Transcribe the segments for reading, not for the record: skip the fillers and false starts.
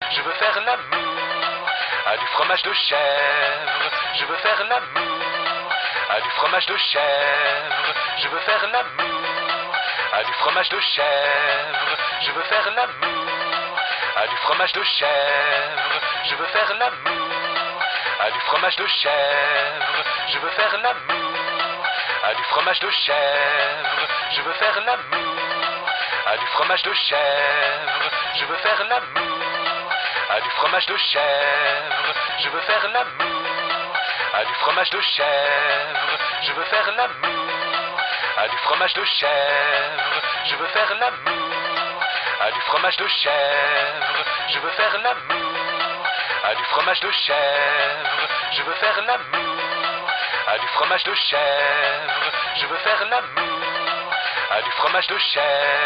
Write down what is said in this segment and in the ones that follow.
Je veux faire l'amour à du fromage de chèvre. Je veux faire l'amour à du fromage de chèvre. Je veux faire l'amour à du fromage de chèvre. Je veux faire l'amour à du fromage de chèvre. Je veux faire l'amour à du fromage de chèvre. Je veux faire l'amour à du fromage de chèvre. Je veux faire l'amour à du fromage de chèvre. Je veux faire l'amour à du fromage de chèvre. Je veux faire l'amour à du fromage de chèvre. Je veux faire l'amour à du fromage de chèvre. Je veux faire l'amour à du fromage de chèvre. Je veux faire l'amour à du fromage de chèvre. Je veux faire l'amour à du fromage de chèvre. Je veux faire l'amour à du fromage de chèvre.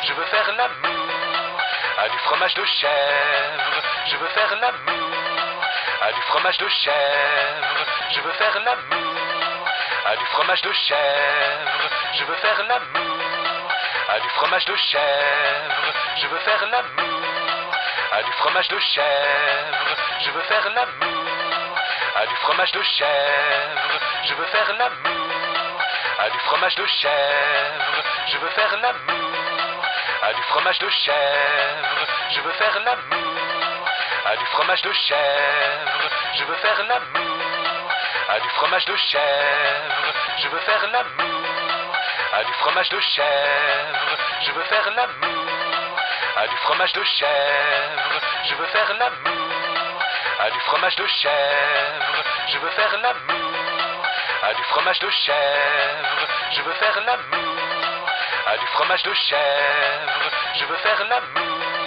Je veux faire l'amour à du fromage de chèvre. Je veux faire l'amour à du fromage de chèvre. Je veux faire l'amour à du fromage de chèvre. Je veux faire l'amour à du fromage de chèvre. Je veux faire l'amour à du fromage de chèvre. Je veux faire l'amour à du fromage de chèvre. Je veux faire l'amour à du fromage de chèvre. Je veux faire l'amour à du fromage de chèvre. Je veux faire l'amour à du fromage de chèvre. Je veux faire l'amour à du fromage de chèvre. Je veux faire l'amour à du fromage de chèvre. Je veux faire l'amour à du fromage de chèvre. Je veux faire l'amour à du fromage de chèvre. Je veux faire l'amour à du fromage de chèvre. Je veux faire l'amour à du fromage de chèvre. Je veux faire l'amour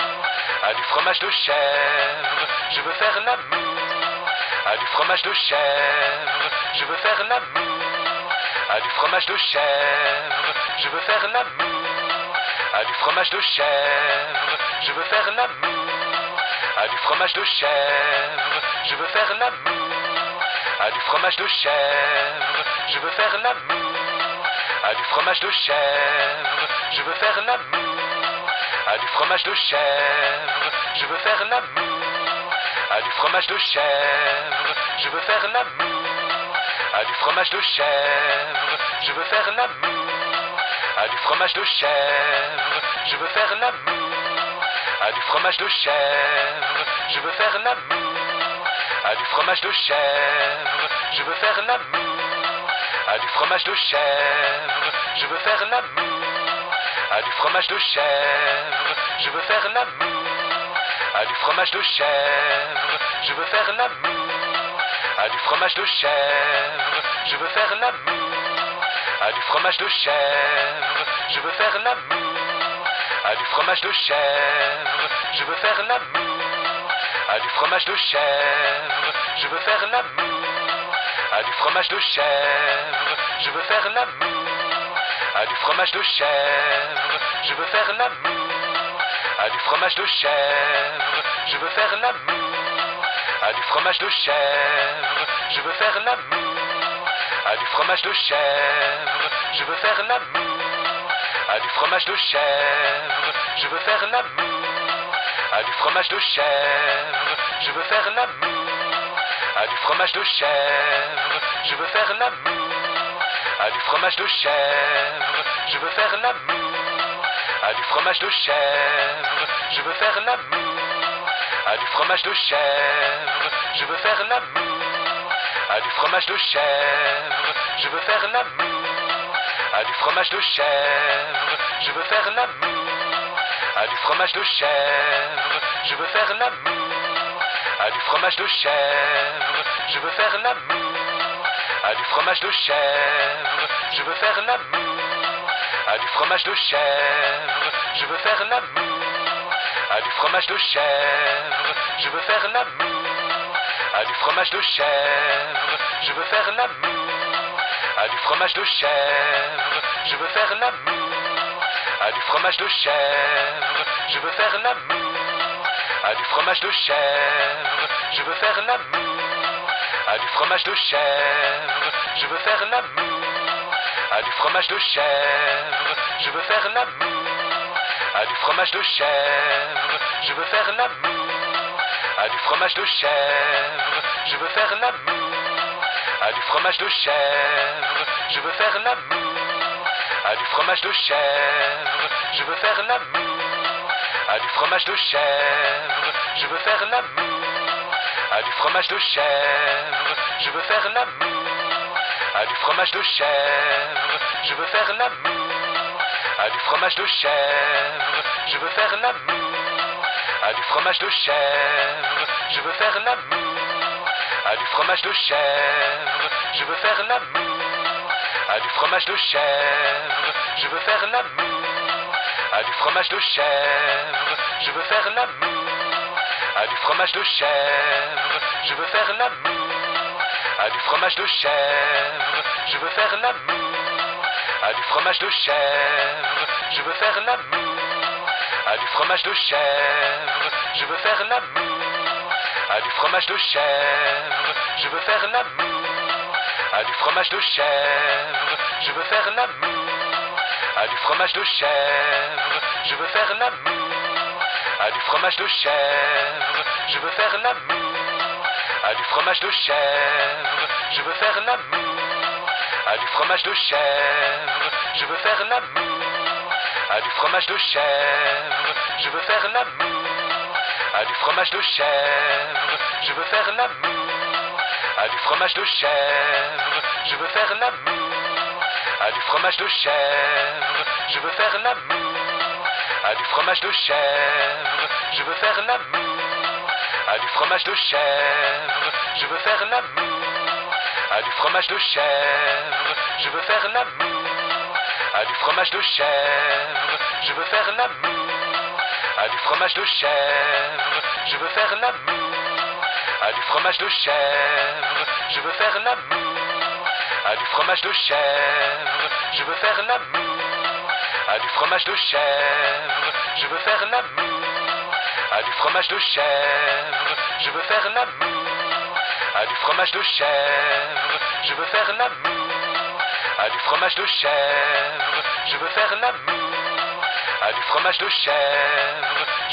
à du fromage de chèvre. Je veux faire l'amour à du fromage de chèvre. Je veux faire l'amour à du fromage de chèvre. Je veux faire l'amour à du fromage de chèvre. Je veux faire l'amour à du fromage de chèvre. Je veux faire l'amour à du fromage de chèvre. Je veux faire l'amour à du fromage de chèvre. Je veux faire l'amour à du fromage de chèvre. Je veux faire l'amour à du fromage de chèvre. Je veux faire l'amour à du fromage de chèvre. Je veux faire l'amour à du fromage de chèvre. Je veux faire l'amour à du fromage de chèvre. Je veux faire l'amour à du fromage de chèvre. Je veux faire l'amour à du fromage de chèvre. Je veux faire l'amour à du fromage de chèvre. Je veux faire l'amour à du fromage de chèvre. Je veux faire l'amour à du fromage de chèvre. Je veux faire l'amour à du fromage de chèvre. Je veux faire l'amour à du fromage de chèvre. Je veux faire l'amour à du fromage de chèvre. Je veux faire l'amour à du fromage de chèvre. Je veux faire l'amour à du fromage de chèvre. Je veux faire l'amour à du fromage de chèvre. Je veux faire l'amour à du fromage de chèvre. Je veux faire l'amour à du fromage de chèvre. Je veux faire l'amour à du fromage de chèvre. Je veux faire l'amour à du fromage de chèvre. Je veux faire l'amour à du fromage de chèvre. Je veux faire l'amour à du fromage de chèvre. Je veux faire l'amour à du fromage de chèvre. Je veux faire l'amour à du fromage de chèvre. Je veux faire l'amour à du fromage de chèvre. Je veux faire l'amour à du fromage de chèvre. Je veux faire l'amour à du fromage de chèvre. Je veux faire l'amour à du fromage de chèvre. Je veux faire l'amour à du fromage de chèvre. Je veux faire l'amour à du fromage de chèvre. Je veux faire l'amour à du fromage de chèvre. Je veux faire l'amour à du fromage de chèvre. Je veux faire l'amour à du fromage de chèvre. Je veux faire l'amour à du fromage de chèvre. Je veux faire l'amour à du fromage de chèvre. Je veux faire l'amour à du fromage de chèvre. Je veux faire l'amour à du fromage de chèvre. Je veux faire l'amour à du fromage de chèvre. Je veux faire l'amour à du fromage de chèvre, je veux faire l'amour, à du fromage de chèvre, je veux faire l'amour, à du fromage de chèvre, je veux faire l'amour, à du fromage de chèvre, je veux faire l'amour, à du fromage de chèvre, je veux faire l'amour, à du fromage de chèvre, je veux faire l'amour, à du fromage de chèvre, je veux faire l'amour, à du fromage de chèvre, je veux faire l'amour, à du fromage de chèvre, je veux faire l'amour, à du fromage de chèvre, je veux faire l'amour, à du fromage de chèvre, je veux faire l'amour, à du fromage de chèvre, je veux faire l'amour, à du fromage de chèvre, je veux faire l'amour, à du fromage de chèvre, je veux faire l'amour, à du fromage de chèvre, je veux faire l'amour, à du fromage de chèvre, je veux faire l'amour, à du fromage de chèvre, je veux faire l'amour, à du fromage de chèvre, je veux faire l'amour, à du fromage de chèvre, je veux faire l'amour, à du fromage de chèvre, je veux faire l'amour, à du fromage de chèvre, je veux faire l'amour, à du fromage de chèvre, je veux faire l'amour, à du fromage de chèvre, je veux faire l'amour, à du fromage de chèvre, je veux faire l'amour, à du fromage de chèvre, je veux faire l'amour, à du fromage de chèvre, je veux faire l'amour, à du fromage de chèvre, je veux faire l'amour, à du fromage de chèvre, je veux faire l'amour, à du fromage de chèvre, je veux faire l'amour, à du fromage de chèvre, je veux faire l'amour, à du fromage de chèvre, je veux faire l'amour, à du fromage de chèvre, je veux faire l'amour, à du fromage de chèvre, je veux faire l'amour, à du fromage de chèvre, je veux faire l'amour, à du fromage de chèvre, je veux faire l'amour, à du fromage de chèvre, je veux faire l'amour, à du fromage de chèvre, je veux faire l'amour, à du fromage de chèvre, je veux faire l'amour, à du fromage de chèvre,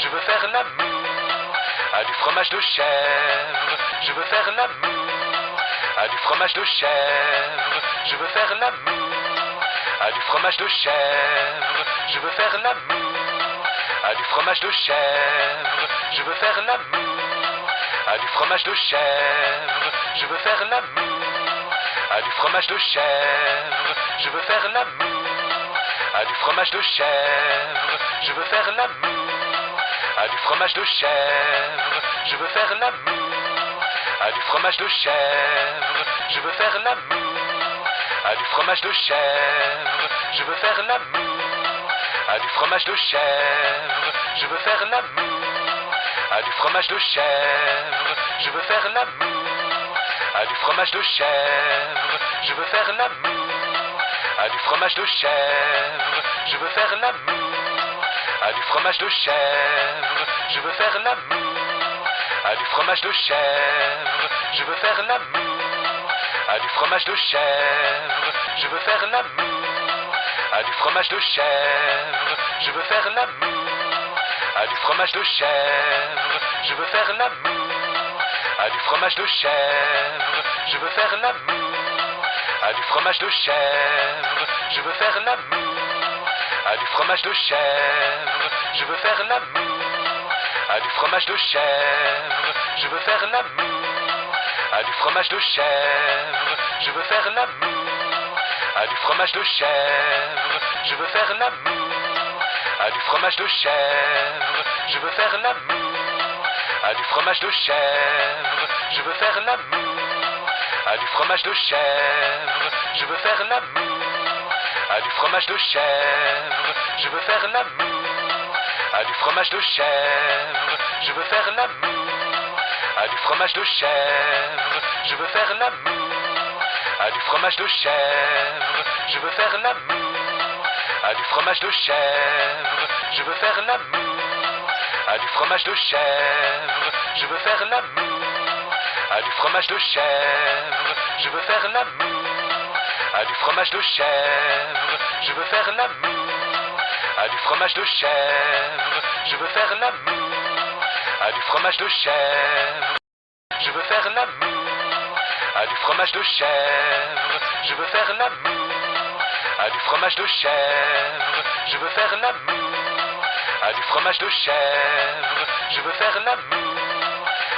je veux faire l'amour, à du fromage de chèvre, je veux faire l'amour, à du fromage de chèvre, je veux faire l'amour, à du fromage de chèvre, je veux faire l'amour, à du fromage de chèvre, je veux faire l'amour, à du fromage de chèvre, je veux faire l'amour, à du fromage de chèvre, je veux faire l'amour, à du fromage de chèvre, je veux faire l'amour, à du fromage de chèvre, je veux faire l'amour, à du fromage de chèvre, je veux faire l'amour, à du fromage de chèvre, je veux faire l'amour, à du fromage de chèvre, je veux faire l'amour, à du fromage de chèvre, je veux faire l'amour, à du fromage de chèvre, je veux faire l'amour, à du fromage de chèvre, je veux faire l'amour, à du fromage de chèvre, je veux faire l'amour, à du fromage de chèvre, je veux faire l'amour, à du fromage de chèvre, je veux faire l'amour, à du fromage de chèvre, je veux faire l'amour, à du fromage de chèvre, je veux faire l'amour, à du fromage de chèvre, je veux faire l'amour, à du fromage de chèvre, je veux faire l'amour, à du fromage de chèvre, je veux faire l'amour, à du fromage de chèvre, je veux faire l'amour, à du fromage de chèvre, je veux faire l'amour, à du fromage de chèvre, je veux faire l'amour, à du fromage de chèvre, je veux faire l'amour, à du fromage de chèvre, je veux faire l'amour, à du fromage de chèvre, je veux faire l'amour, à du fromage de chèvre, je veux faire l'amour, à du fromage de chèvre, je veux faire l'amour, à du fromage de chèvre, je veux faire l'amour, à du fromage de chèvre, je veux faire l'amour, à du fromage de chèvre, je veux faire l'amour, à du fromage de chèvre, je veux faire l'amour, à du fromage de chèvre, je veux faire l'amour, à du fromage de chèvre. Je veux faire l'amour à du fromage de chèvre. Je veux faire l'amour à du fromage de chèvre. Je veux faire l'amour à du fromage de chèvre. Je veux faire l'amour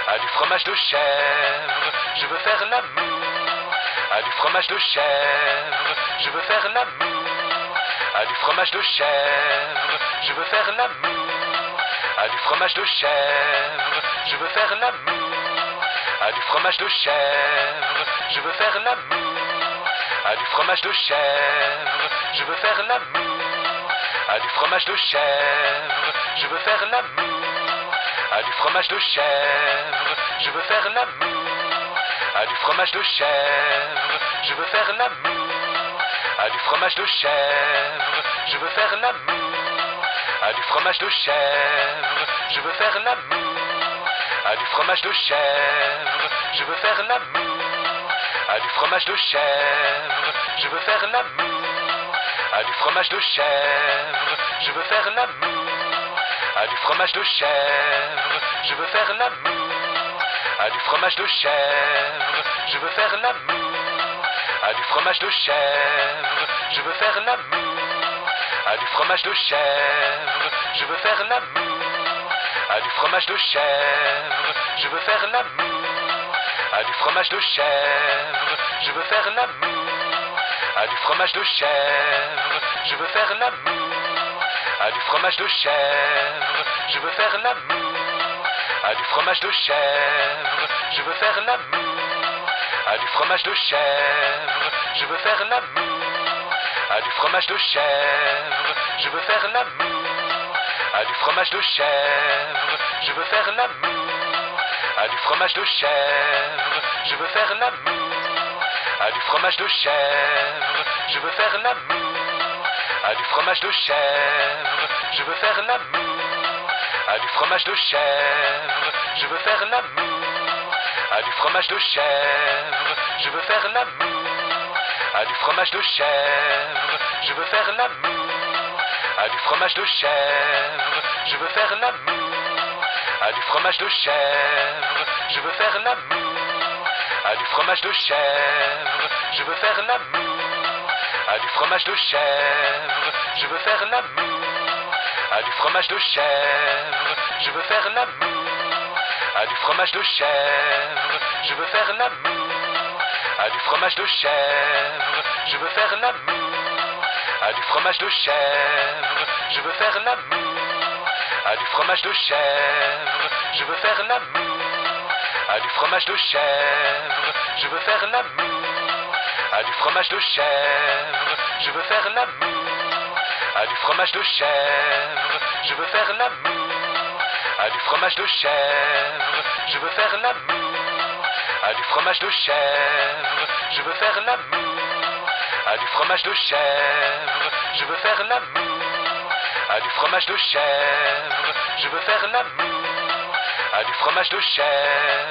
à du fromage de chèvre. Je veux faire l'amour à du fromage de chèvre. Je veux faire l'amour à du fromage de chèvre. Je veux faire l'amour à du fromage de chèvre. Je veux faire l'amour à du fromage de chèvre. Je veux faire l'amour à du fromage de chèvre. Je veux faire l'amour à du fromage de chèvre. Je veux faire l'amour à du fromage de chèvre. Je veux faire l'amour à du fromage de chèvre. Je veux faire l'amour à du fromage de chèvre. Je veux faire l'amour à du fromage de chèvre. Je veux faire l'amour à du fromage de chèvre. Je veux faire l'amour à du fromage de chèvre. Je veux faire l'amour à du fromage de chèvre. Je veux faire l'amour à du fromage de chèvre. Je veux faire l'amour à du fromage de chèvre. Je veux faire l'amour à du fromage de chèvre. Je veux faire l'amour à du fromage de chèvre. Je veux faire l'amour à du fromage de chèvre. Je veux faire l'amour à du fromage de chèvre. Je veux faire l'amour à du fromage de chèvre. Je veux faire l'amour à du fromage de chèvre. Je veux faire l'amour à du fromage de chèvre. Je veux faire l'amour à du fromage de chèvre. Je veux faire l'amour à du fromage de chèvre. Je veux faire l'amour à du fromage de chèvre. Je veux faire l'amour à du fromage de chèvre. Je veux faire l'amour à du fromage de chèvre. Je veux faire l'amour à du fromage de chèvre. Je veux faire l'amour à du fromage de chèvre. Je veux faire l'amour à du fromage de chèvre. Je veux faire l'amour à du fromage de chèvre. Je veux faire l'amour à du fromage de chèvre. Je veux faire l'amour à du fromage de chèvre. Je veux faire l'amour à du fromage de chèvre. Je veux faire l'amour à du fromage de chèvre. Je veux faire l'amour à du fromage de chèvre. Je veux faire l'amour à du fromage de chèvre. Je veux faire l'amour à du fromage de chèvre. Je veux faire l'amour à du fromage de chèvre. Je veux faire l'amour à du fromage de chèvre. Je veux faire l'amour à du fromage de chèvre. Je veux faire l'amour à du fromage de chèvre. Je veux faire l'amour à du fromage de chèvre. Je veux faire l'amour à du fromage de chèvre. Je veux faire l'amour à du fromage de chèvre. Je veux faire l'amour à du fromage de chèvre. Je veux faire l'amour à du fromage de chèvre. Je veux faire l'amour à du fromage de chèvre.